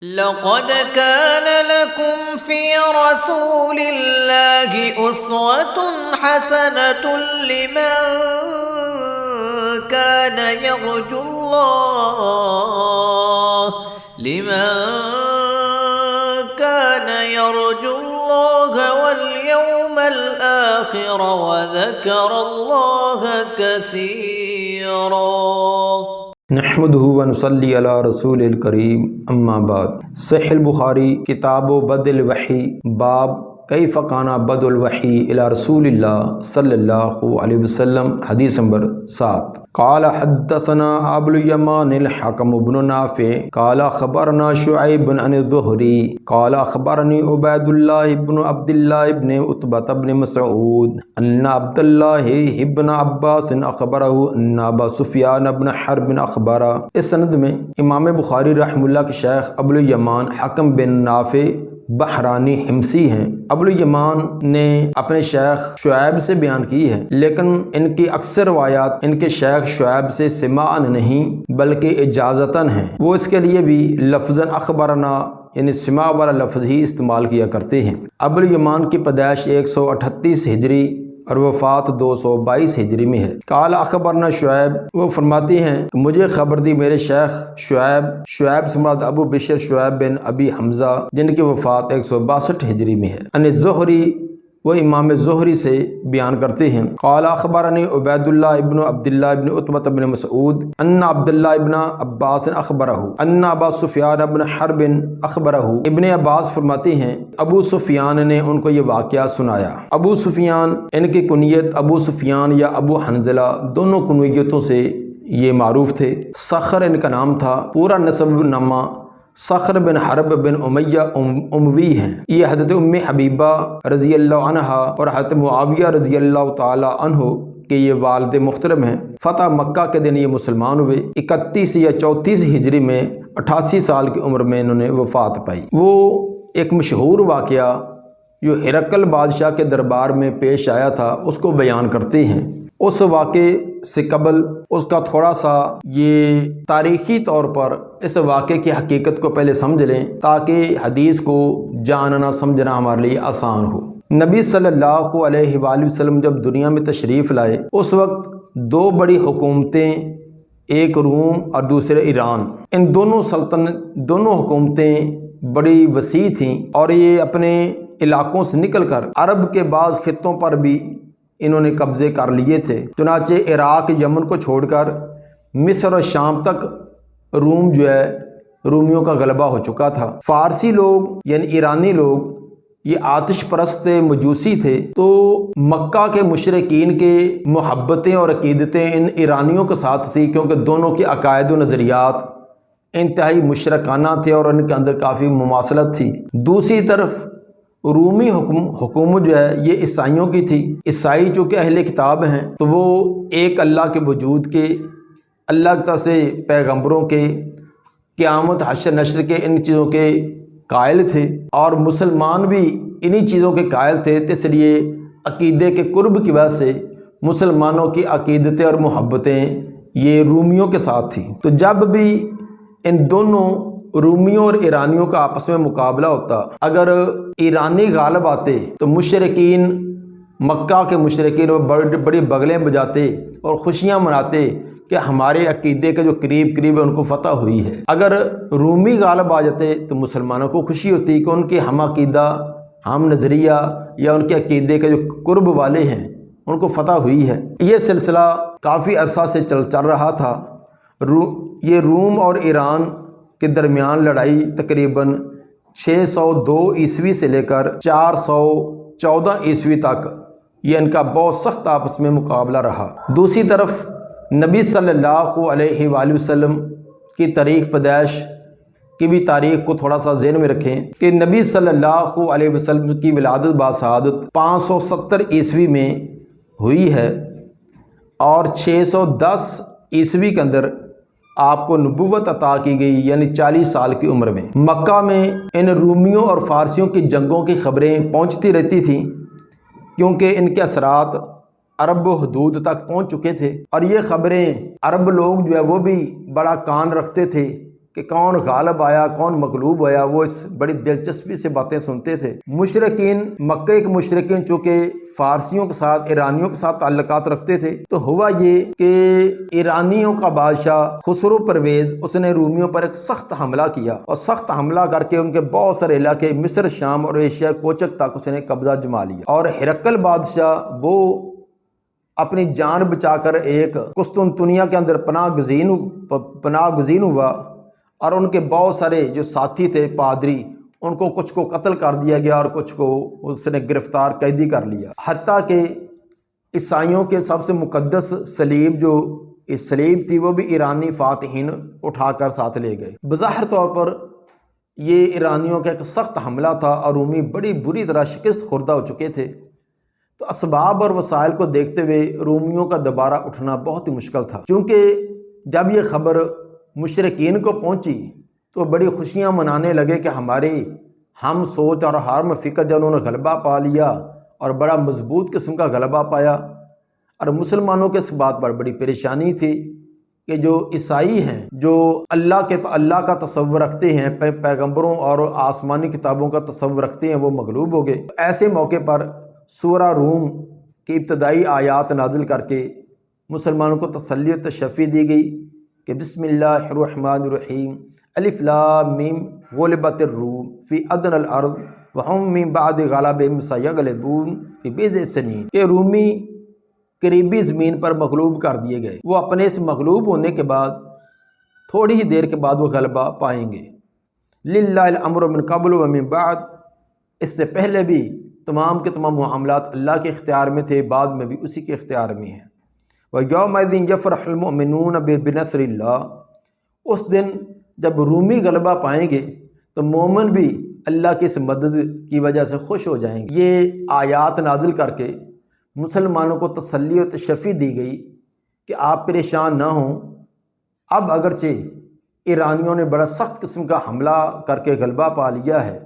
لقد كان لكم في رسول الله أسوة حسنة كان يرجو الله لمن كان يرجو الله واليوم الآخر وذكر الله كثيرا نحمده ونصلي على رسول الکریم اما بعد۔ صحیح البخاری کتاب بدء الوحی باب کیف کان بدء الوحی الی رسول اللہ صلی اللہ علیہ وسلم، حدیث نمبر 7۔ قال حدثنا ابو الیمان الحکم بن نافع قال خبرنا شعیب عن الزہری قال اخبرنی عبید اللہ بن عبد اللہ بن عتبہ بن مسعود ان عبد اللہ بن عباس اخبرہ ان ابا سفیان بن حرب اخبرہ۔ اس سند میں امام بخاری رحمہ اللہ کے شیخ ابو الیمان حکم بن نافع بحرانی حمصی ہیں۔ ابو الیمان نے اپنے شیخ شعیب سے بیان کی ہے، لیکن ان کی اکثر روایات ان کے شیخ شعیب سے سماعن نہیں بلکہ اجازتاً ہیں۔ وہ اس کے لیے بھی لفظاً اخبرنا یعنی سماع والا لفظ ہی استعمال کیا کرتے ہیں۔ ابو الیمان کی پیدائش 138 ہجری اور وفات 222 ہجری میں ہے۔ قال اخبرنا شعیب، وہ فرماتے ہیں کہ مجھے خبر دی میرے شیخ شعیب سے مراد ابو بشر شعیب بن ابی حمزہ جن کی وفات 162 ہجری میں ہے۔ ان زہری، وہ امام زہری سے بیان کرتے ہیں۔ قال اخبرنی عبید اللہ ابن عبد اللہ ابن عتبہ بن مسعود ان عبد اللہ ابن عباس اخبرہ ان ابا سفیان ابن حرب اخبرہ۔ ابن عباس فرماتے ہیں ابو سفیان نے ان کو یہ واقعہ سنایا۔ ابو سفیان، ان کی کنیت ابو سفیان یا ابو حنظلہ دونوں کنیتوں سے یہ معروف تھے۔ صخر ان کا نام تھا، پورا نسب نامہ صخر بن حرب بن امیہ اموی ہیں۔ یہ حضرت ام حبیبہ رضی اللہ عنہ اور حضرت معاویہ رضی اللہ تعالی عنہ کہ یہ والد محترم ہیں۔ فتح مکہ کے دن یہ مسلمان ہوئے۔ 31 یا 34 ہجری میں 88 سال کی عمر میں انہوں نے وفات پائی۔ وہ ایک مشہور واقعہ جو ہرقل بادشاہ کے دربار میں پیش آیا تھا اس کو بیان کرتے ہیں۔ اس واقعے سے قبل اس کا تھوڑا سا یہ تاریخی طور پر اس واقعے کی حقیقت کو پہلے سمجھ لیں تاکہ حدیث کو جاننا سمجھنا ہمارے لیے آسان ہو۔ نبی صلی اللہ علیہ وآلہ وسلم جب دنیا میں تشریف لائے اس وقت دو بڑی حکومتیں، ایک روم اور دوسرے ایران، ان دونوں حکومتیں بڑی وسیع تھیں اور یہ اپنے علاقوں سے نکل کر عرب کے بعض خطوں پر بھی انہوں نے قبضے کر لیے تھے۔ چنانچہ عراق یمن کو چھوڑ کر مصر اور شام تک روم جو ہے رومیوں کا غلبہ ہو چکا تھا۔ فارسی لوگ یعنی ایرانی لوگ یہ آتش پرست مجوسی تھے، تو مکہ کے مشرکین کے محبتیں اور عقیدتیں ان ایرانیوں کے ساتھ تھی کیونکہ دونوں کے عقائد و نظریات انتہائی مشرکانہ تھے اور ان کے اندر کافی مماثلت تھی۔ دوسری طرف رومی حکومت جو ہے یہ عیسائیوں کی تھی۔ عیسائی چونکہ اہل کتاب ہیں تو وہ ایک اللہ کے وجود کے، اللہ کی طرف سے پیغمبروں کے، قیامت حشر نشر کے، ان چیزوں کے قائل تھے، اور مسلمان بھی انہی چیزوں کے قائل تھے۔ تو اس لیے عقیدے کے قرب کی وجہ سے مسلمانوں کی عقیدتیں اور محبتیں یہ رومیوں کے ساتھ تھیں۔ تو جب بھی ان دونوں رومیوں اور ایرانیوں کا آپس میں مقابلہ ہوتا، اگر ایرانی غالب آتے تو مشرکین، مکہ کے مشرکین وہ بڑی بغلیں بجاتے اور خوشیاں مناتے کہ ہمارے عقیدے کے جو قریب ہے ان کو فتح ہوئی ہے۔ اگر رومی غالب آ جاتے تو مسلمانوں کو خوشی ہوتی کہ ان کے ہم عقیدہ، ہم نظریہ یا ان کے عقیدے کے جو قرب والے ہیں ان کو فتح ہوئی ہے۔ یہ سلسلہ کافی عرصہ سے چل رہا تھا۔ یہ روم اور ایران کے درمیان لڑائی تقریباً 602 عیسوی سے لے کر 414 عیسوی تک یہ ان کا بہت سخت آپس میں مقابلہ رہا۔ دوسری طرف نبی صلی اللہ علیہ وآلہ وسلم کی تاریخ پیدائش کی بھی تاریخ کو تھوڑا سا ذہن میں رکھیں کہ نبی صلی اللہ علیہ وسلم کی ولادت باسعادت 570 عیسوی میں ہوئی ہے اور 610 عیسوی کے اندر آپ کو نبوت عطا کی گئی، یعنی 40 سال کی عمر میں۔ مکہ میں ان رومیوں اور فارسیوں کی جنگوں کی خبریں پہنچتی رہتی تھیں کیونکہ ان کے اثرات عرب و حدود تک پہنچ چکے تھے، اور یہ خبریں عرب لوگ جو ہے وہ بھی بڑا کان رکھتے تھے کہ کون غالب آیا کون مغلوب آیا، وہ اس بڑی دلچسپی سے باتیں سنتے تھے۔ مشرکین مکہ کے مشرکین چونکہ فارسیوں کے ساتھ ایرانیوں کے ساتھ تعلقات رکھتے تھے، تو ہوا یہ کہ ایرانیوں کا بادشاہ خسرو پرویز اس نے رومیوں پر ایک سخت حملہ کیا، اور سخت حملہ کر کے ان کے بہت سارے علاقے مصر، شام اور ایشیا کوچک تک اس نے قبضہ جما لیا، اور ہرقل بادشاہ وہ اپنی جان بچا کر ایک قسطنطنیہ کے اندر پناہ گزین ہوا، اور ان کے بہت سارے جو ساتھی تھے پادری، ان کو کچھ کو قتل کر دیا گیا اور کچھ کو اس نے گرفتار قیدی کر لیا، حتیٰ کہ عیسائیوں کے سب سے مقدس صلیب جو صلیب تھی وہ بھی ایرانی فاتحین اٹھا کر ساتھ لے گئے۔ بظاہر طور پر یہ ایرانیوں کا ایک سخت حملہ تھا اور رومی بڑی بری طرح شکست خوردہ ہو چکے تھے، تو اسباب اور وسائل کو دیکھتے ہوئے رومیوں کا دوبارہ اٹھنا بہت ہی مشکل تھا، چونکہ جب یہ خبر مشرکین کو پہنچی تو بڑی خوشیاں منانے لگے کہ ہم سوچ اور ہم فکر جب انہوں نے غلبہ پا لیا اور بڑا مضبوط قسم کا غلبہ پایا، اور مسلمانوں کے اس بات پر بڑی پریشانی تھی کہ جو عیسائی ہیں، جو اللہ کا تصور رکھتے ہیں، پیغمبروں اور آسمانی کتابوں کا تصور رکھتے ہیں، وہ مغلوب ہو گئے۔ ایسے موقع پر سورہ روم کی ابتدائی آیات نازل کر کے مسلمانوں کو تسلی و تشفی دی گئی کہ بسم اللہ الرحمن الرحیم، الف لام میم غلبت الروم فی ادنی الارض وہم من بعد غلبہم سیغلبون فی بضع سنین، کہ رومی قریبی زمین پر مغلوب کر دیے گئے، وہ اپنے اس مغلوب ہونے کے بعد تھوڑی ہی دیر کے بعد وہ غلبہ پائیں گے۔ للہ الامر من قبل ومن بعد، اس سے پہلے بھی تمام کے تمام معاملات اللہ کے اختیار میں تھے، بعد میں بھی اسی کے اختیار میں ہیں۔ وَيَوْمَئِذٍ يَفْرَحُ الْمُؤْمِنُونَ بِنَصْرِ اللَّهِ، اس دن جب رومی غلبہ پائیں گے تو مومن بھی اللہ کی اس مدد کی وجہ سے خوش ہو جائیں گے۔ یہ آیات نازل کر کے مسلمانوں کو تسلی و تشفی دی گئی کہ آپ پریشان نہ ہوں، اب اگرچہ ایرانیوں نے بڑا سخت قسم کا حملہ کر کے غلبہ پا لیا ہے،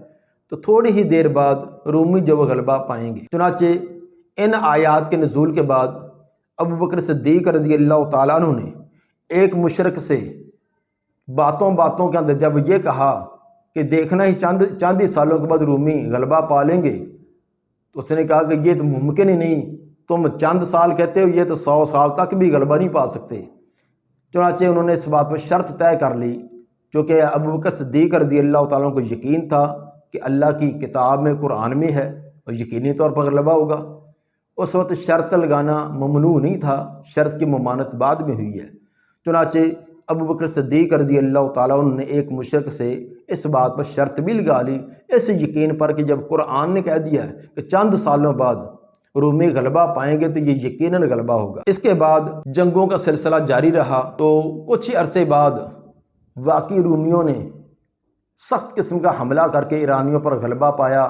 تو تھوڑی ہی دیر بعد رومی جو غلبہ پائیں گے۔ چنانچہ ان آیات کے نزول کے بعد ابو بکر صدیق رضی اللہ تعالیٰ عنہ نے ایک مشرک سے باتوں کے اندر جب یہ کہا کہ دیکھنا ہی چند ہی سالوں کے بعد رومی غلبہ پا لیں گے، تو اس نے کہا کہ یہ تو ممکن ہی نہیں، تم چند سال کہتے ہو، یہ تو 100 سال تک بھی غلبہ نہیں پا سکتے۔ چنانچہ انہوں نے اس بات پر شرط طے کر لی، چونکہ ابو بکر صدیق رضی اللہ تعالیٰ عنہ کو یقین تھا کہ اللہ کی کتاب میں، قرآن میں ہے، اور یقینی طور پر غلبہ ہوگا۔ اس وقت شرط لگانا ممنوع نہیں تھا، شرط کی ممانعت بعد میں ہوئی ہے۔ چنانچہ ابو بکر صدیق رضی اللہ تعالیٰ عنہ نے ایک مشرک سے اس بات پر شرط بھی لگا لی، اس یقین پر کہ جب قرآن نے کہہ دیا ہے کہ چند سالوں بعد رومی غلبہ پائیں گے تو یہ یقیناً غلبہ ہوگا۔ اس کے بعد جنگوں کا سلسلہ جاری رہا، تو کچھ ہی عرصے بعد واقعی رومیوں نے سخت قسم کا حملہ کر کے ایرانیوں پر غلبہ پایا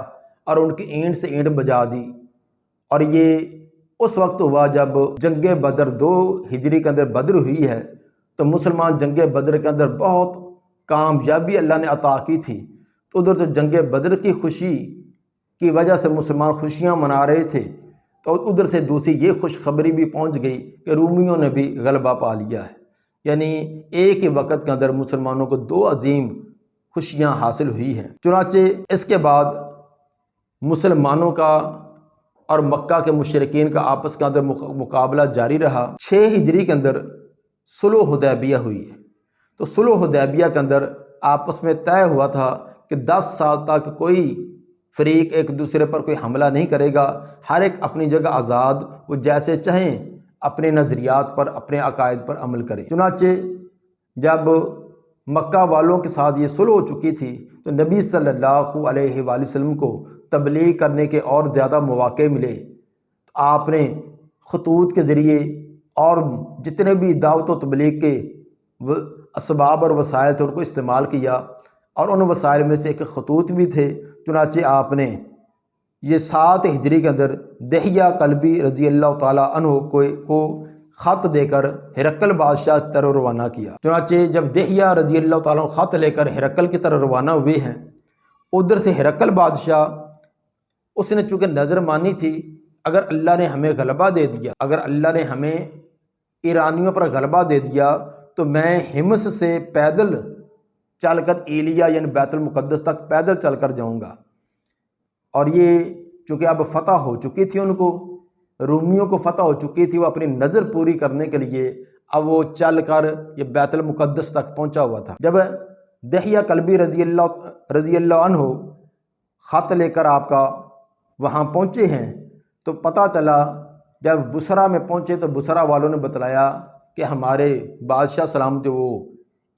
اور ان کی اینٹ سے اینٹ بجا دی، اور یہ اس وقت ہوا جب جنگ بدر 2 ہجری کے اندر بدر ہوئی ہے، تو مسلمان جنگ بدر کے اندر بہت کامیابی اللہ نے عطا کی تھی، تو ادھر تو جنگ بدر کی خوشی کی وجہ سے مسلمان خوشیاں منا رہے تھے، تو ادھر سے دوسری یہ خوشخبری بھی پہنچ گئی کہ رومیوں نے بھی غلبہ پا لیا ہے۔ یعنی ایک ہی وقت کے اندر مسلمانوں کو 2 عظیم خوشیاں حاصل ہوئی ہیں۔ چنانچہ اس کے بعد مسلمانوں کا اور مکہ کے مشرکین کا آپس کے اندر مقابلہ جاری رہا۔ 6 ہجری کے اندر صلح حدیبیہ ہوئی ہے، تو صلح حدیبیہ کے اندر آپس میں طے ہوا تھا کہ 10 سال تک کوئی فریق ایک دوسرے پر کوئی حملہ نہیں کرے گا، ہر ایک اپنی جگہ آزاد، وہ جیسے چاہیں اپنے نظریات پر، اپنے عقائد پر عمل کرے۔ چنانچہ جب مکہ والوں کے ساتھ یہ صلح ہو چکی تھی تو نبی صلی اللہ علیہ وآلہ وسلم کو تبلیغ کرنے کے اور زیادہ مواقع ملے، تو آپ نے خطوط کے ذریعے اور جتنے بھی دعوت و تبلیغ کے اسباب اور وسائل تھے ان کو استعمال کیا، اور ان وسائل میں سے ایک خطوط بھی تھے۔ چنانچہ آپ نے یہ 7 ہجری کے اندر دحیہ کلبی رضی اللہ تعالیٰ عنہ کو خط دے کر ہرقل بادشاہ کی طرف روانہ کیا۔ چنانچہ جب دحیہ رضی اللہ تعالیٰ عنہ خط لے کر ہرقل کی طرف روانہ ہوئے ہیں، ادھر سے ہرقل بادشاہ، اس نے چونکہ نظر مانی تھی اگر اللہ نے ہمیں غلبہ دے دیا، اگر اللہ نے ہمیں ایرانیوں پر غلبہ دے دیا، تو میں ہمس سے پیدل چل کر ایلیا یعنی بیت المقدس تک پیدل چل کر جاؤں گا۔ اور یہ چونکہ اب فتح ہو چکی تھی، ان کو رومیوں کو فتح ہو چکی تھی، وہ اپنی نظر پوری کرنے کے لیے اب وہ چل کر یہ بیت المقدس تک پہنچا ہوا تھا۔ جب دحیہ کلبی رضی اللہ عنہ خط لے کر آپ کا وہاں پہنچے ہیں تو پتہ چلا، جب بصرہ میں پہنچے تو بصرہ والوں نے بتلایا کہ ہمارے بادشاہ سلامت وہ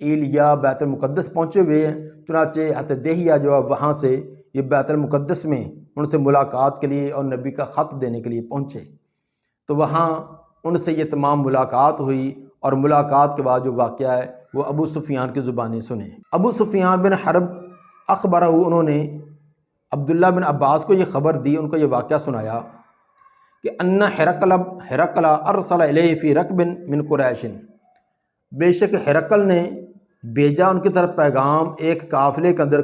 ایلیا بیت المقدس پہنچے ہوئے ہیں۔ چنانچہ حضرت دحیہ جو ہے وہاں سے یہ بیت المقدس میں ان سے ملاقات کے لیے اور نبی کا خط دینے کے لیے پہنچے، تو وہاں ان سے یہ تمام ملاقات ہوئی، اور ملاقات کے بعد جو واقعہ ہے وہ ابو سفیان کی زبانی سنیں۔ ابو سفیان بن حرب اخبرہ، انہوں نے عبداللہ بن عباس کو یہ خبر دی، ان کو یہ واقعہ سنایا کہ ان ہرقل ارسل الیہ فی رکب من قریش، بے شک ہرقل نے بھیجا ان کی طرف پیغام ایک قافلے کے اندر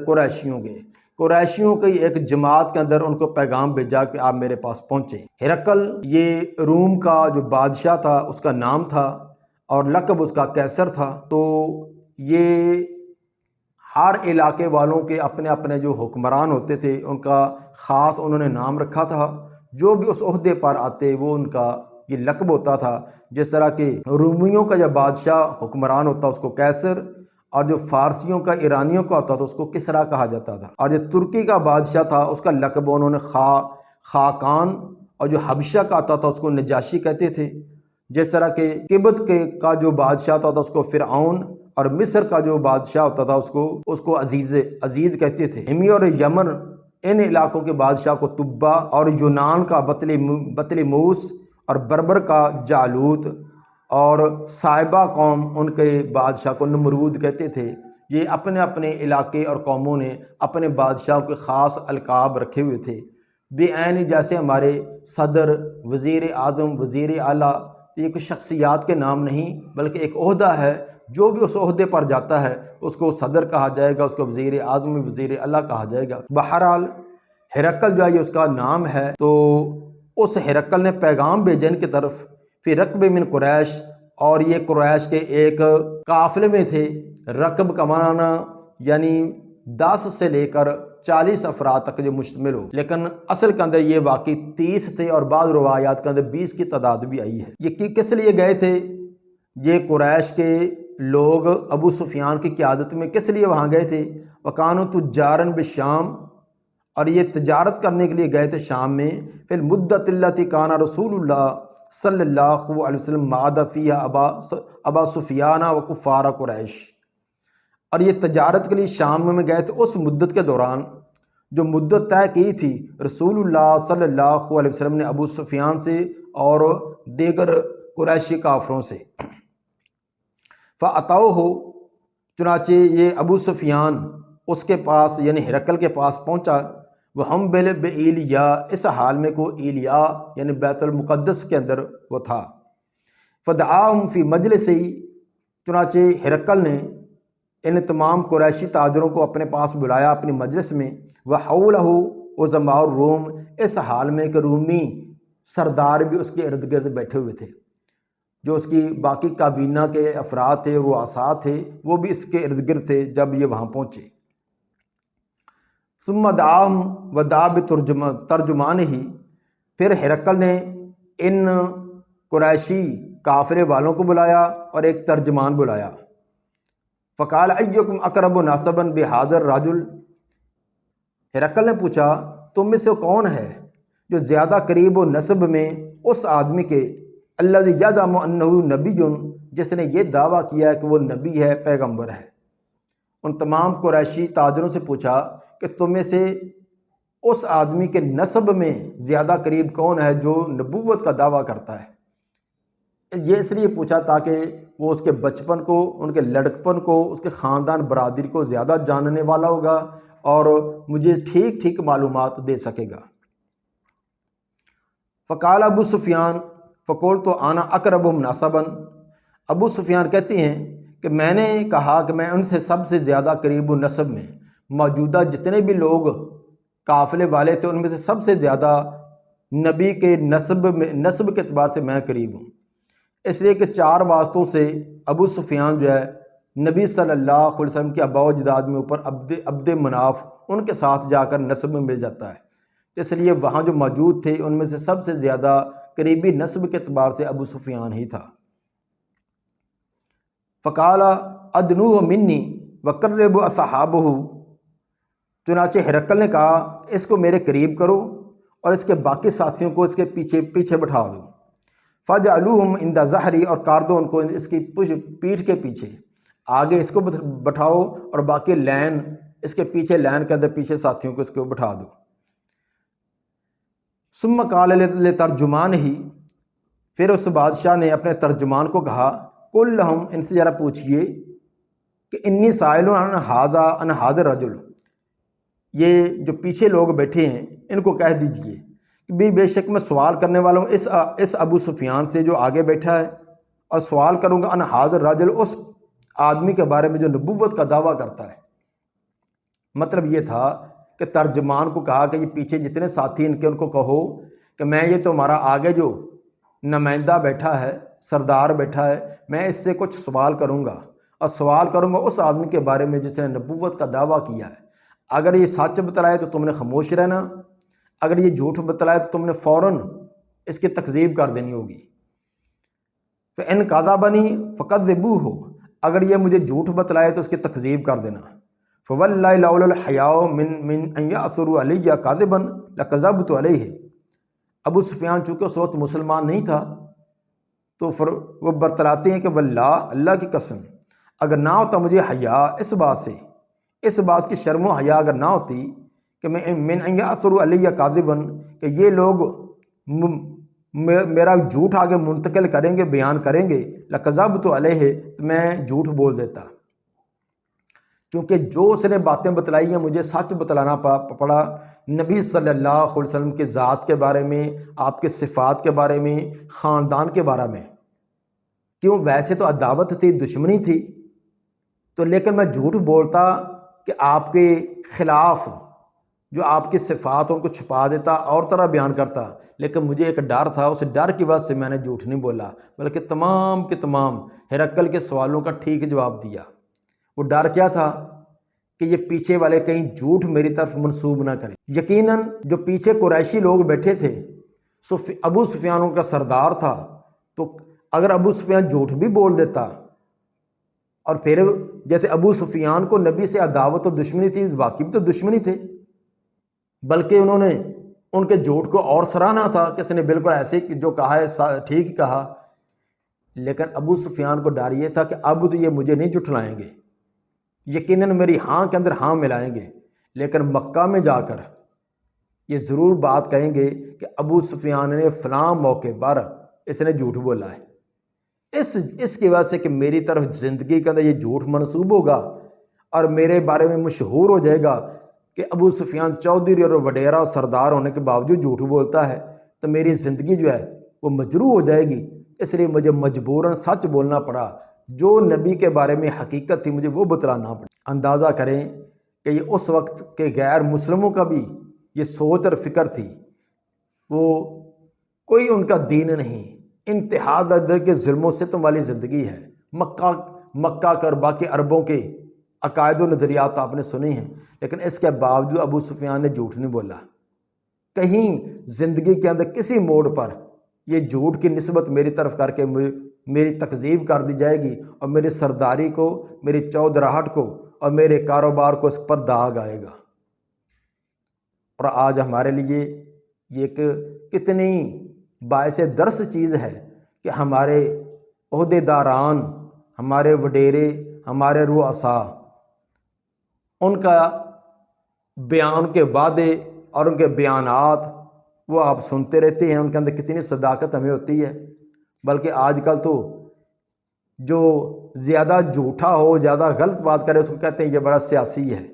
قریشیوں کی ایک جماعت کے اندر ان کو پیغام بھیجا کہ آپ میرے پاس پہنچے۔ ہرقل یہ روم کا جو بادشاہ تھا اس کا نام تھا اور لقب اس کا قیصر تھا۔ تو یہ ہر علاقے والوں کے اپنے اپنے جو حکمران ہوتے تھے ان کا خاص انہوں نے نام رکھا تھا، جو بھی اس عہدے پر آتے وہ ان کا یہ لقب ہوتا تھا۔ جس طرح کہ رومیوں کا جب بادشاح حکمران ہوتا اس کو قیصر، اور جو فارسیوں کا ایرانیوں کا ہوتا تھا اس کو کسریٰ کہا جاتا تھا، اور جو ترکی کا بادشاہ تھا اس کا لقب انہوں نے خاقان، اور جو حبشہ کا آتا تھا اس کو نجاشی کہتے تھے۔ جس طرح کہ قبط کا جو بادشاہ ہوتا تھا اس کو فرعون، اور مصر کا جو بادشاہ ہوتا تھا اس کو عزیز کہتے تھے۔ ہمی اور یمن ان علاقوں کے بادشاہ کو تبا، اور یونان کا بطلیموس، اور بربر کا جالوت، اور صائبہ قوم ان کے بادشاہ کو نمرود کہتے تھے۔ یہ اپنے اپنے علاقے اور قوموں نے اپنے بادشاہوں کے خاص القاب رکھے ہوئے تھے، بے عین جیسے ہمارے صدر، وزیر اعظم، وزیر اعلیٰ، یہ کچھ شخصیات کے نام نہیں بلکہ ایک عہدہ ہے، جو بھی اس عہدے پر جاتا ہے اس کو صدر کہا جائے گا، اس کو وزیر اعظم، وزیر اعلیٰ کہا جائے گا۔ بہرحال ہرقل جو ہے یہ اس کا نام ہے۔ تو اس ہرقل نے پیغام بھیجا ان کی طرف فی رکب من قریش، اور یہ قریش کے ایک قافلے میں تھے۔ رکب کا معنی یعنی 10 سے لے کر 40 افراد تک جو مشتمل ہو، لیکن اصل کے اندر یہ واقعی 30 تھے، اور بعض روایات کے اندر 20 کی تعداد بھی آئی ہے۔ یہ کس لیے گئے تھے؟ یہ قریش کے لوگ ابو سفیان کی قیادت میں کس لیے وہاں گئے تھے؟ وکانوا تجارا بالشام، اور یہ تجارت کرنے کے لیے گئے تھے شام میں۔ فی المدت التی کان رسول اللہ صلی اللہ علیہ وسلم معاد فیہا ابا سفیان و کفار قریش، اور یہ تجارت کے لیے شام میں گئے تھے اس مدت کے دوران جو مدت طے کی تھی رسول اللہ صلی اللہ علیہ وسلم نے ابو سفیان سے اور دیگر قریشی کافروں سے۔ فَأَتَوْهُ، چنانچہ یہ ابو سفیان اس کے پاس یعنی ہرقل کے پاس پہنچا، وہم بِإِیلِیا، اس حال میں کو ایلیا یعنی بیت المقدس کے اندر وہ تھا۔ فَدَعَاهُمْ فِي مَجْلِسِهِ، چنانچہ ہرقل نے ان تمام قریشی تاجروں کو اپنے پاس بلایا اپنی مجلس میں۔ وَحَوْلَهُ عُظَمَاءُ الروم، اس حال میں کہ رومی سردار بھی اس کے ارد گرد بیٹھے ہوئے تھے، جو اس کی باقی کابینہ کے افراد تھے، رؤساء تھے، وہ بھی اس کے ارد گرد تھے جب یہ وہاں پہنچے۔ ثم دعاهم ودعا بترجمانہ، پھر ہرقل نے ان قریشی کافرے والوں کو بلایا اور ایک ترجمان بلایا۔ فقال ایکم اقرب نسبا بہذا الرجل، ہرقل نے پوچھا تم میں سے کون ہے جو زیادہ قریب و نسب میں اس آدمی کے الذی یزعم انہ نبی، جس نے یہ دعویٰ کیا ہے کہ وہ نبی ہے، پیغمبر ہے۔ ان تمام قریشی تاجروں سے پوچھا کہ تم میں سے اس آدمی کے نسب میں زیادہ قریب کون ہے جو نبوت کا دعویٰ کرتا ہے۔ یہ اس لیے پوچھا تاکہ وہ اس کے بچپن کو، ان کے لڑکپن کو، اس کے خاندان برادری کو زیادہ جاننے والا ہوگا اور مجھے ٹھیک ٹھیک معلومات دے سکے گا۔ فقال ابو سفیان فقلت انا اقربهم نسبا، ابو سفیان کہتے ہیں کہ میں نے کہا کہ میں ان سے سب سے زیادہ قریب و نسب میں، موجودہ جتنے بھی لوگ قافلے والے تھے ان میں سے سب سے زیادہ نبی کے نسب کے اعتبار سے میں قریب ہوں۔ اس لیے کہ 4 واسطوں سے ابو سفیان جو ہے نبی صلی اللہ علیہ وسلم کے آباء و اجداد میں اوپر عبد مناف ان کے ساتھ جا کر نسب میں مل جاتا ہے، اس لیے وہاں جو موجود تھے ان میں سے سب سے زیادہ قریبی نسب کے اعتبار سے ابو سفیان ہی تھا۔ فقال ادنوہ منی وقرب اصحابہ، چنانچہ ہرقل نے کہا اس کو میرے قریب کرو اور اس کے باقی ساتھیوں کو اس کے پیچھے بٹھا دو۔ فجعلوہم عند ظہری، اور کار دو ان کو اس کی پیٹھ کے پیچھے، آگے اس کو بٹھاؤ اور باقی لین اس کے پیچھے، لین کے اندر پیچھے ساتھیوں کو اس کو بٹھا دو۔ ثم قال لترجمان ہی، پھر اس بادشاہ نے اپنے ترجمان کو کہا قل لہم، ان سے ذرا پوچھئے کہ انی سائل عن ھذا الرجل، یہ جو پیچھے لوگ بیٹھے ہیں ان کو کہہ دیجئے کہ بے شک میں سوال کرنے والا ہوں اس ابو سفیان سے جو آگے بیٹھا ہے، اور سوال کروں گا عن ھذا الرجل، اس آدمی کے بارے میں جو نبوت کا دعویٰ کرتا ہے۔ مطلب یہ تھا کہ ترجمان کو کہا کہ یہ پیچھے جتنے ساتھی ان کو کہو کہ میں یہ تمہارا آگے جو نمائندہ بیٹھا ہے، سردار بیٹھا ہے، میں اس سے کچھ سوال کروں گا، اور سوال کروں گا اس آدمی کے بارے میں جس نے نبوت کا دعویٰ کیا ہے۔ اگر یہ سچ بتلائے تو تم نے خاموش رہنا، اگر یہ جھوٹ بتلائے تو تم نے فوراً اس کی تکذیب کر دینی ہوگی۔ فَإِنْ كَذَبَنِي فَكَذِّبُوهُ، اگر یہ مجھے جھوٹ بتلائے تو اس کی تکذیب کر دینا۔ فَوَاللَّهِ لَوْلَا الْحَيَاءُ مِنْ أَنْ يَأْثُرُوا عَلَيَّ كَاذِبًا لَكَذَبْتُ عَلَيْهِ، ابو سفیان چونکہ اس وقت مسلمان نہیں تھا تو پھر وہ برتلاتے ہیں کہ واللہ، اللہ کی قسم، اگر نہ ہوتا مجھے حیا اس بات سے، اس بات کی شرم و حیا اگر نہ ہوتی کہ میں من ان یأثروا علیہ کاذبا، کہ یہ لوگ میرا جھوٹ آگے منتقل کریں گے، بیان کریں گے، لکذبت علیہ، تو میں جھوٹ بول دیتا، کیونکہ جو اس نے باتیں بتلائی ہیں مجھے سچ بتلانا پڑا نبی صلی اللہ علیہ وسلم کے ذات کے بارے میں، آپ کے صفات کے بارے میں، خاندان کے بارے میں۔ کیوں؟ ویسے تو عداوت تھی، دشمنی تھی، تو لیکن میں جھوٹ بولتا کہ آپ کے خلاف جو آپ کی صفات ان کو چھپا دیتا، اور طرح بیان کرتا، لیکن مجھے ایک ڈر تھا، اس ڈر کی وجہ سے میں نے جھوٹ نہیں بولا، بلکہ تمام کے تمام ہرقل کے سوالوں کا ٹھیک جواب دیا۔ وہ ڈر کیا تھا کہ یہ پیچھے والے کہیں جھوٹ میری طرف منسوب نہ کریں۔ یقیناً جو پیچھے قریشی لوگ بیٹھے تھے، ابو سفیان ان کا سردار تھا، تو اگر ابو سفیان جھوٹ بھی بول دیتا، اور پھر جیسے ابو سفیان کو نبی سے عداوت و دشمنی تھی، باقی بھی تو دشمنی تھے، بلکہ انہوں نے ان کے جھوٹ کو اور سراہنا تھا کہ اس نے بالکل ایسے جو کہا ہے ٹھیک کہا۔ لیکن ابو سفیان کو ڈر یہ تھا کہ اب تو یہ مجھے نہیں جھٹلائیں گے، یقیناً میری ہاں کے اندر ہاں ملائیں گے، لیکن مکہ میں جا کر یہ ضرور بات کہیں گے کہ ابو سفیان نے فلاں موقع پر اس نے جھوٹ بولا ہے، اس کی وجہ سے کہ میری طرف زندگی کے اندر یہ جھوٹ منسوب ہوگا اور میرے بارے میں مشہور ہو جائے گا کہ ابو سفیان چودھری اور وڈیرا اور سردار ہونے کے باوجود جھوٹ بولتا ہے، تو میری زندگی جو ہے وہ مجروح ہو جائے گی، اس لیے مجھے مجبوراً سچ بولنا پڑا، جو نبی کے بارے میں حقیقت تھی مجھے وہ بتلانا پڑا۔ اندازہ کریں کہ یہ اس وقت کے غیر مسلموں کا بھی یہ سوچ اور فکر تھی، وہ کوئی ان کا دین نہیں، انتہا درجے کے ظلم و ستم والی زندگی ہے۔ مکہ کا اور باقی عربوں کے عقائد و نظریات آپ نے سنے ہیں، لیکن اس کے باوجود ابو سفیان نے جھوٹ نہیں بولا۔ کہیں زندگی کے اندر کسی موڑ پر یہ جھوٹ کی نسبت میری طرف کر کے میری تکذیب کر دی جائے گی، اور میری سرداری کو، میری چودراہٹ کو اور میرے کاروبار کو اس پر داغ آئے گا۔ اور آج ہمارے لیے یہ ایک کتنی باعث درس چیز ہے کہ ہمارے عہدے داران، ہمارے وڈیرے، ہمارے رؤساء، ان کا بیان کے وعدے اور ان کے بیانات وہ آپ سنتے رہتے ہیں، ان کے اندر کتنی صداقت ہمیں ہوتی ہے۔ بلکہ آج کل تو جو زیادہ جھوٹا ہو، زیادہ غلط بات کرے، اس کو کہتے ہیں یہ بڑا سیاسی ہے،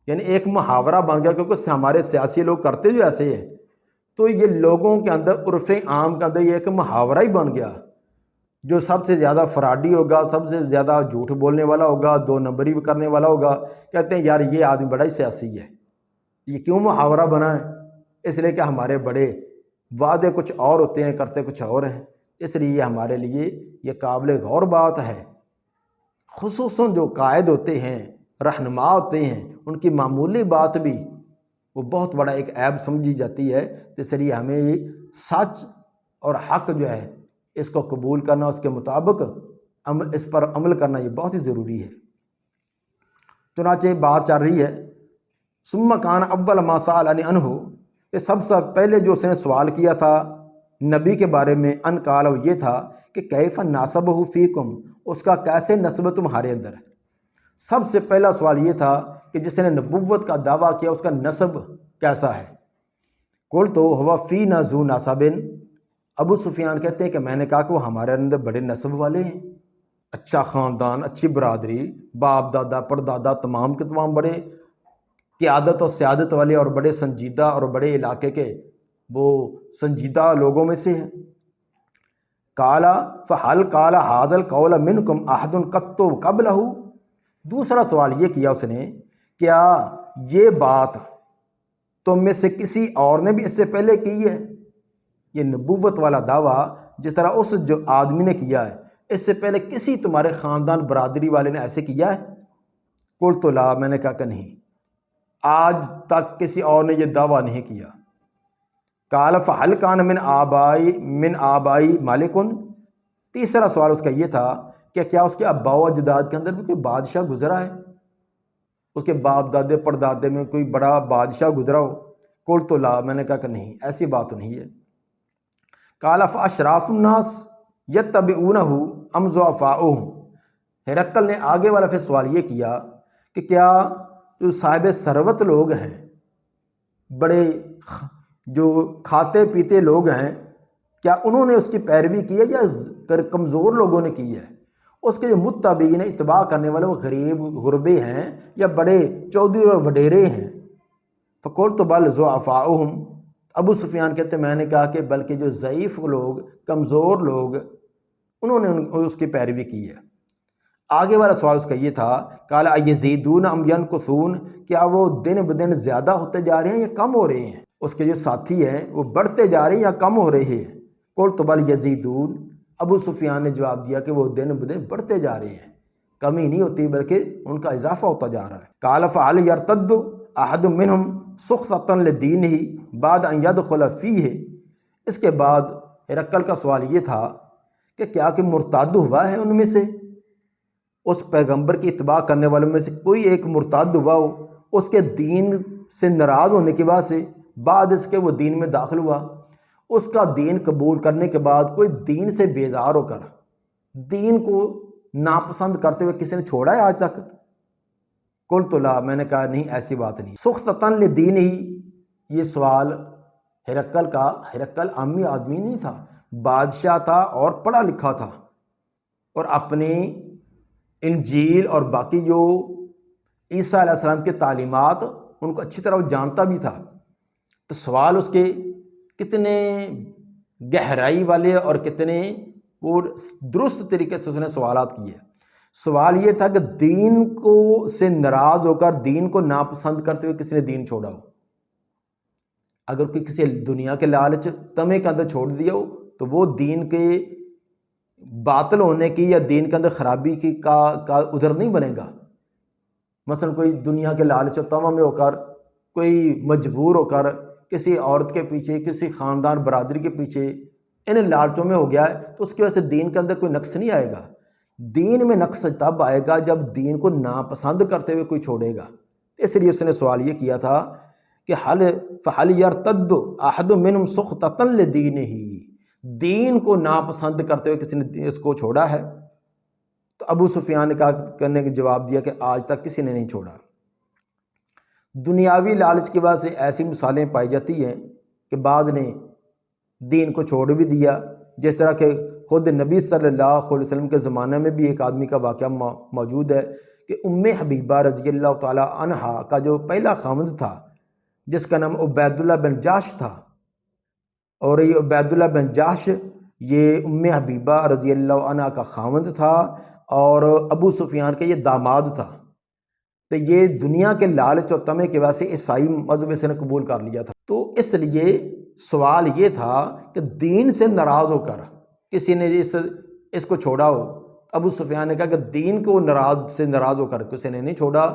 یعنی ایک محاورہ بن گیا، کیونکہ ہمارے سیاسی لوگ کرتے جو ایسے ہیں، تو یہ لوگوں کے اندر عرف عام کے اندر یہ ایک محاورہ ہی بن گیا۔ جو سب سے زیادہ فراڈی ہوگا، سب سے زیادہ جھوٹ بولنے والا ہوگا، دو نمبری کرنے والا ہوگا، کہتے ہیں یار یہ آدمی بڑا ہی سیاسی ہے۔ یہ کیوں محاورہ بنا ہے؟ اس لیے کہ ہمارے بڑے وعدے کچھ اور ہوتے ہیں، کرتے کچھ اور ہیں۔ اس لیے یہ ہمارے لیے یہ قابل غور بات ہے خصوصاً جو قائد ہوتے ہیں، رہنما ہوتے ہیں، ان کی معمولی بات بھی وہ بہت بڑا ایک عیب سمجھی جاتی ہے، اس لیے ہمیں سچ اور حق جو ہے اس کو قبول کرنا، اس کے مطابق اس پر عمل کرنا یہ بہت ہی ضروری ہے۔ چنانچہ بات چل رہی ہے، ثم کان اول ما سألنی عنہ، کہ سب سے پہلے جو اس نے سوال کیا تھا نبی کے بارے میں، ان قال، وہ یہ تھا کہ کیف ناسبہ فیکم، اس کا کیسے نسب تمہارے اندر ہے۔ سب سے پہلا سوال یہ تھا کہ جس نے نبوت کا دعویٰ کیا اس کا نسب کیسا ہے۔ قلت ہو فینا ذو نسب، ابو سفیان کہتے ہیں کہ میں نے کہا کہ وہ ہمارے اندر بڑے نسب والے ہیں، اچھا خاندان، اچھی برادری، باپ دادا پردادا تمام کے تمام بڑے قیادت اور سیادت والے اور بڑے سنجیدہ اور بڑے علاقے کے وہ سنجیدہ لوگوں میں سے ہیں۔ قال فہل قال ھذا القول منکم احد قط قبلہ، دوسرا سوال یہ کیا اس نے، کیا یہ بات تم میں سے کسی اور نے بھی اس سے پہلے کی ہے؟ یہ نبوت والا دعویٰ جس طرح اس جو آدمی نے کیا ہے، اس سے پہلے کسی تمہارے خاندان برادری والے نے ایسے کیا ہے؟ قلت لا، میں نے کہا کہ نہیں، آج تک کسی اور نے یہ دعویٰ نہیں کیا۔ قال فہل کان من آبائی مالکن، تیسرا سوال اس کا یہ تھا کہ کیا اس کے آباء و اجداد کے اندر بھی کوئی بادشاہ گزرا ہے، اس کے باپ دادے پردادے میں کوئی بڑا بادشاہ گزرا ہو؟ قلت لا، میں نے کہا کہ نہیں، ایسی بات تو نہیں ہے۔ قال فاشراف الناس یتبعونہ ام ضعفاؤہم، ہرقل نے آگے والا پھر سوال یہ کیا کہ کیا جو صاحب ثروت لوگ ہیں، بڑے جو کھاتے پیتے لوگ ہیں، کیا انہوں نے اس کی پیروی کی ہے یا کمزور لوگوں نے کی ہے؟ اس کے جو متبعین اتباع کرنے والے وہ غریب غربے ہیں یا بڑے چودھری اور وڈیرے ہیں؟ فقلت بل ضعفاؤہم، ابو سفیان کہتے ہیں میں نے کہا کہ بلکہ جو ضعیف لوگ، کمزور لوگ، انہوں نے اس کی پیروی کی ہے۔ آگے والا سوال اس کا یہ تھا، قال ایزیدون ام ینقصون، کیا وہ دن بدن زیادہ ہوتے جا رہے ہیں یا کم ہو رہے ہیں؟ اس کے جو ساتھی ہیں وہ بڑھتے جا رہے ہیں یا کم ہو رہے ہیں؟ قلت بل یزیدون، ابو سفیان نے جواب دیا کہ وہ دن بدن بڑھتے جا رہے ہیں، کمی نہیں ہوتی بلکہ ان کا اضافہ ہوتا جا رہا ہے۔ قال فهل يرتد احد منهم سخطا لدینہ بعد ان يدخل فیہ، اس کے بعد ہرقل کا سوال یہ تھا کہ کیا کہ مرتد ہوا ہے ان میں سے، اس پیغمبر کی اتباع کرنے والوں میں سے کوئی ایک مرتد ہوا ہو، اس کے دین سے ناراض ہونے کی وجہ سے بعد اس کے وہ دین میں داخل ہوا، اس کا دین قبول کرنے کے بعد کوئی دین سے بیزار ہو کر دین کو ناپسند کرتے ہوئے کسی نے چھوڑا ہے آج تک؟ قلت لا، میں نے کہا نہیں، ایسی بات نہیں۔ سخطاً لدینہ، یہ سوال ہرقل کا، ہرقل عامی آدمی نہیں تھا، بادشاہ تھا اور پڑھا لکھا تھا، اور اپنی انجیل اور باقی جو عیسیٰ علیہ السلام کے تعلیمات ان کو اچھی طرح وہ جانتا بھی تھا، تو سوال اس کے کتنے گہرائی والے اور کتنے وہ درست طریقے سے اس نے سوالات کیے۔ سوال یہ تھا کہ دین کو سے ناراض ہو کر دین کو ناپسند کرتے ہوئے کسی نے دین چھوڑا ہو، اگر کوئی کسی دنیا کے لالچ تمے کے اندر چھوڑ دیا ہو تو وہ دین کے باطل ہونے کی یا دین کے اندر خرابی کی کا عذر نہیں بنے گا۔ مثلا کوئی دنیا کے لالچ و طمع میں ہو کر، کوئی مجبور ہو کر کسی عورت کے پیچھے، کسی خاندان برادری کے پیچھے ان لالچوں میں ہو گیا ہے تو اس کی وجہ سے دین کے اندر کوئی نقص نہیں آئے گا۔ دین میں نقص تب آئے گا جب دین کو ناپسند کرتے ہوئے کوئی چھوڑے گا۔ اس لیے اس نے سوال یہ کیا تھا کہ فَهَلْ يَرْتَدُّ أَحَدٌ مِّنْهُمْ سُخْطَةً لِدِينِهِ، دین کو ناپسند کرتے ہوئے کسی نے اس کو چھوڑا ہے؟ تو ابو سفیان نے کرنے کے جواب دیا کہ آج تک کسی نے نہیں چھوڑا۔ دنیاوی لالچ کی وجہ سے ایسی مثالیں پائی جاتی ہیں کہ بعض نے دین کو چھوڑ بھی دیا، جس طرح کہ خود نبی صلی اللہ علیہ وسلم کے زمانے میں بھی ایک آدمی کا واقعہ موجود ہے کہ ام حبیبہ رضی اللہ تعالی عنہا کا جو پہلا خاوند تھا، جس کا نام عبید اللہ بن جاش تھا، اور یہ عبید اللہ بن جاش یہ ام حبیبہ رضی اللہ عنہا کا خاوند تھا اور ابو سفیان کا یہ داماد تھا، تو یہ دنیا کے لالچ اور طمع کی وجہ سے عیسائی مذہب سے نے قبول کر لیا تھا۔ تو اس لیے سوال یہ تھا کہ دین سے ناراض ہو کر کسی نے اس کو چھوڑا ہو، ابو سفیان نے کہا کہ دین کو ناراض ہو کر کے اسے نے نہیں چھوڑا،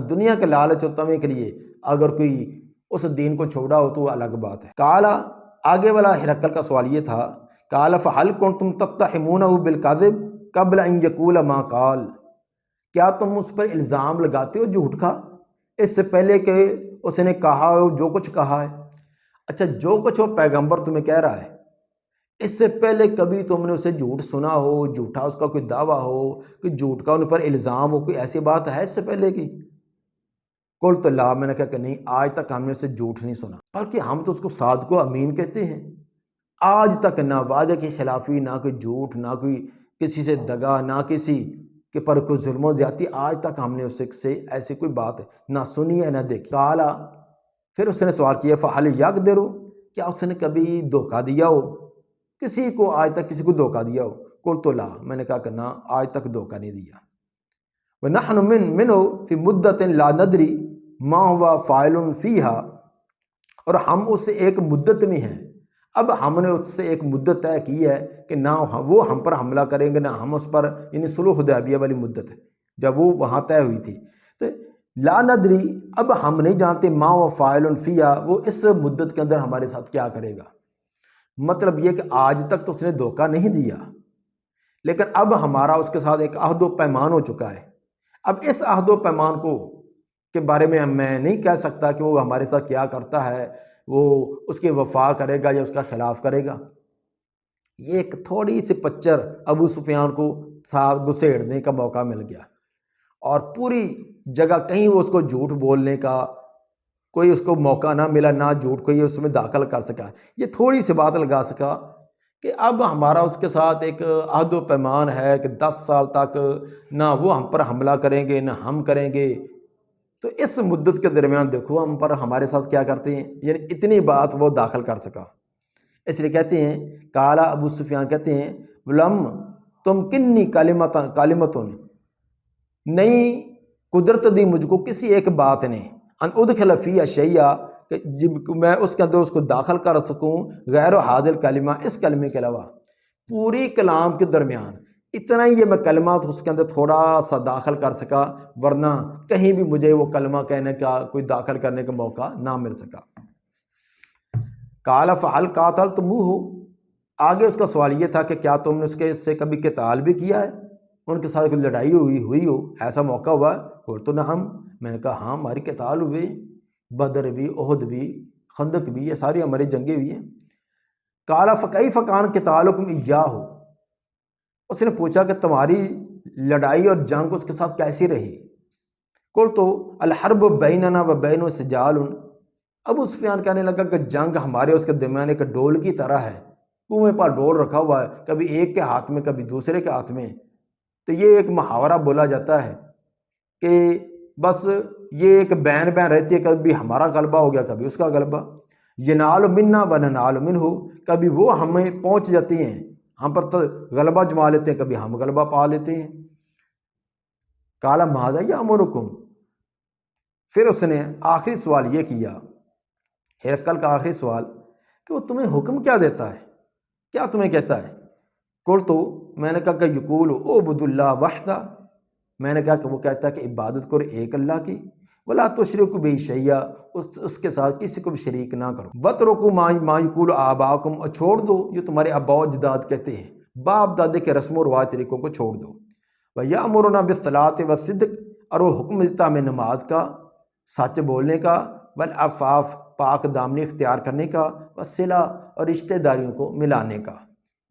دنیا کے لالچ و طمع کے لیے اگر کوئی اس دین کو چھوڑا ہو تو وہ الگ بات ہے۔ کالا، آگے والا ہرقل کا سوال یہ تھا، کالا فہل کنتم تتہمونہ بالکذب قبل ان یقول ما قال، کیا تم اس پر الزام لگاتے ہو جھوٹ کا اس سے پہلے کہ اس نے کہا ہو جو کچھ کہا ہے؟ اچھا، جو کچھ وہ پیغمبر تمہیں کہہ رہا ہے اس سے پہلے کبھی تم نے اسے جھوٹ سنا ہو، جھوٹا اس کا کوئی دعویٰ ہو، کہ جھوٹ کا ان پر الزام ہو، کوئی ایسی بات ہے اس سے پہلے کی؟ قلت لا، میں نے کہا کہ نہیں، آج تک ہم نے اسے جھوٹ نہیں سنا، بلکہ ہم تو اس کو صادق و امین کہتے ہیں۔ آج تک نہ وعدے کی خلافی، نہ کوئی جھوٹ، نہ کوئی کسی سے دغا، نہ کسی کے پر کوئی ظلم و زیادتی، آج تک ہم نے اس سے ایسی کوئی بات نہ سنی ہے نہ دیکھی۔ کالا، پھر اس نے سوال کیا فہل یقدر، کیا اس نے کبھی دھوکہ دیا ہو کسی کو، آج تک کسی کو دھوکہ دیا ہو؟ قلت لا، میں نے کہا کہ نہ، آج تک دھوکہ نہیں دیا۔ وَنَحْنُ مِنْهُ فِي مُدَّةٍ لَا نَدْرِي مَا هُوَ فَاعِلٌ فِيهَا، اور ہم اس سے ایک مدت میں ہیں، اب ہم نے اس سے ایک مدت طے کی ہے کہ نہ وہ ہم پر حملہ کریں گے نہ ہم اس پر، یعنی صلح حدیبیہ والی مدت ہے جب وہ وہاں طے ہوئی تھی، تو لا ندری، اب ہم نہیں جانتے ما هُوَ فَاعِلٌ فِيهَا، وہ اس مدت کے اندر ہمارے ساتھ کیا کرے گا۔ مطلب یہ کہ آج تک تو اس نے دھوکہ نہیں دیا، لیکن اب ہمارا اس کے ساتھ ایک عہد و پیمان ہو چکا ہے، اب اس عہد و پیمان کو کے بارے میں میں نہیں کہہ سکتا کہ وہ ہمارے ساتھ کیا کرتا ہے، وہ اس کے وفا کرے گا یا اس کا خلاف کرے گا۔ یہ ایک تھوڑی سی پچر ابو سفیان کو ساتھ گھسیڑنے کا موقع مل گیا، اور پوری جگہ کہیں وہ اس کو جھوٹ بولنے کا کوئی اس کو موقع نہ ملا، نہ جھوٹ کو یہ اس میں داخل کر سکا، یہ تھوڑی سی بات لگا سکا کہ اب ہمارا اس کے ساتھ ایک عہد و پیمان ہے کہ 10 سال تک نہ وہ ہم پر حملہ کریں گے نہ ہم کریں گے، تو اس مدت کے درمیان دیکھو ہم پر ہمارے ساتھ کیا کرتے ہیں، یعنی اتنی بات وہ داخل کر سکا۔ اس لیے کہتے ہیں، کالا، ابو سفیان کہتے ہیں، ولم تم کنی کالمتن، نہیں قدرت دی مجھ کو کسی ایک بات نے، ان ادخل فی اشیاء، کہ جب میں اس کے اندر اس کو داخل کر سکوں، غیر حاضر کلمہ، اس کلمے کے علاوہ پوری کلام کے درمیان اتنا ہی یہ میں کلمہ اس کے اندر تھوڑا سا داخل کر سکا، ورنہ کہیں بھی مجھے وہ کلمہ کہنے کا کوئی داخل کرنے کا موقع نہ مل سکا۔ قال فہل قاتلتموہ، آگے اس کا سوال یہ تھا کہ کیا تم نے اس کے سے کبھی قتال بھی کیا ہے، ان کے ساتھ کوئی لڑائی ہوئی ہو، ایسا موقع ہوا؟ قلت نعم، میں نے کہا ہاں، ہماری قتال ہوئے، بدر بھی، احد بھی، خندق بھی، یہ ساری ہماری جنگیں ہوئی ہیں۔ قال فکیف کان قتالکم ایاہ، اس نے پوچھا کہ تمہاری لڑائی اور جنگ اس کے ساتھ کیسی رہی؟ قلت الحرب بیننا و بین سجال، ابو سفیان کہنے لگا کہ جنگ ہمارے اس کے درمیان ایک ڈول کی طرح ہے، کنویں پر ڈول رکھا ہوا ہے، کبھی ایک کے ہاتھ میں کبھی دوسرے کے ہاتھ میں، تو یہ ایک محاورہ بولا جاتا ہے کہ بس یہ ایک بین رہتی ہے، کبھی ہمارا غلبہ ہو گیا کبھی اس کا غلبہ، ینال منا و ننال منہ، کبھی وہ ہمیں پہنچ جاتی ہیں، ہم پر تو غلبہ جما لیتے ہیں، کبھی ہم غلبہ پا لیتے ہیں۔ قال ماذا یامرکم، پھر اس نے آخری سوال یہ کیا، ہرقل کا آخری سوال، کہ وہ تمہیں حکم کیا دیتا ہے، کیا تمہیں کہتا ہے؟ قلت، میں نے کہا کہ یقول اعبدوا اللہ وحدہ، میں نے کہا کہ وہ کہتا ہے کہ عبادت کرو ایک اللہ کی، ولا تشرکوا بہ شیئا، اس کے ساتھ کسی کو بھی شریک نہ کرو، واترکوا ما یقول آباؤکم، اور چھوڑ دو جو تمہارے آباء و اجداد کہتے ہیں، باپ دادے کے رسم و رواج طریقوں کو چھوڑ دو، ویأمرنا بالصلاۃ والصدق، اور وہ حکم دیتا ہمیں نماز کا، سچ بولنے کا، والعفاف، پاک دامنی اختیار کرنے کا، والصلہ، اور رشتہ داریوں کو ملانے کا،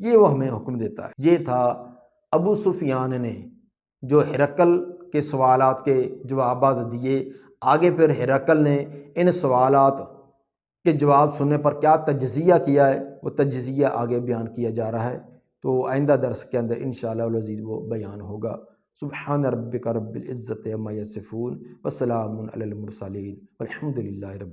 یہ وہ ہمیں حکم دیتا ہے۔ یہ تھا ابو سفیان نے جو ہرقل کے سوالات کے جوابات دیے۔ آگے پھر ہرقل نے ان سوالات کے جواب سننے پر کیا تجزیہ کیا ہے، وہ تجزیہ آگے بیان کیا جا رہا ہے، تو آئندہ درس کے اندر انشاءاللہ العزیز وہ بیان ہوگا۔ سبحان ربک رب العزت عما یصفون، وسلام علی المرسلین، والحمد للہ رب